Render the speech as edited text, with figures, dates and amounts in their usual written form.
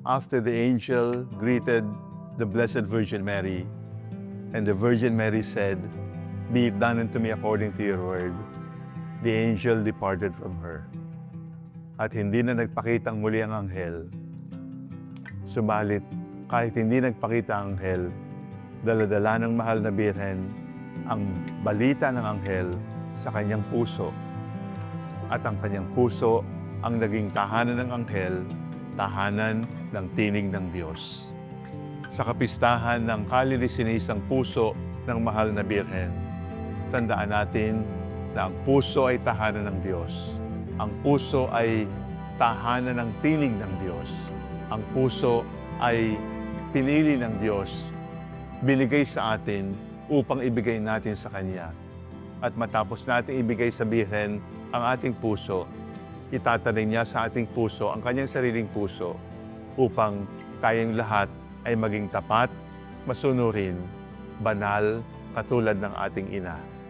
after the angel greeted the Blessed Virgin Mary, and the Virgin Mary said, "Be it done unto me according to your word," the angel departed from her. At hindi na nagpakitang muli ang anghel. Subalit, kahit hindi nagpakita ang anghel, dala-dala ng mahal na birhen ang balita ng anghel sa kanyang puso. At ang kanyang puso ang naging tahanan ng anghel, tahanan ng tinig ng Diyos. Sa kapistahan ng kalilisinisang puso ng mahal na birhen, tandaan natin na ang puso ay tahanan ng Diyos. Ang puso ay tahanan ng tinig ng Diyos. Ang puso ay pinili ng Diyos, binigay sa atin upang ibigay natin sa Kanya. At matapos natin ibigay sa birhen ang ating puso, itatanim niya sa ating puso ang Kanyang sariling puso upang tayong lahat ay maging tapat, masunurin, banal, katulad ng ating Ina.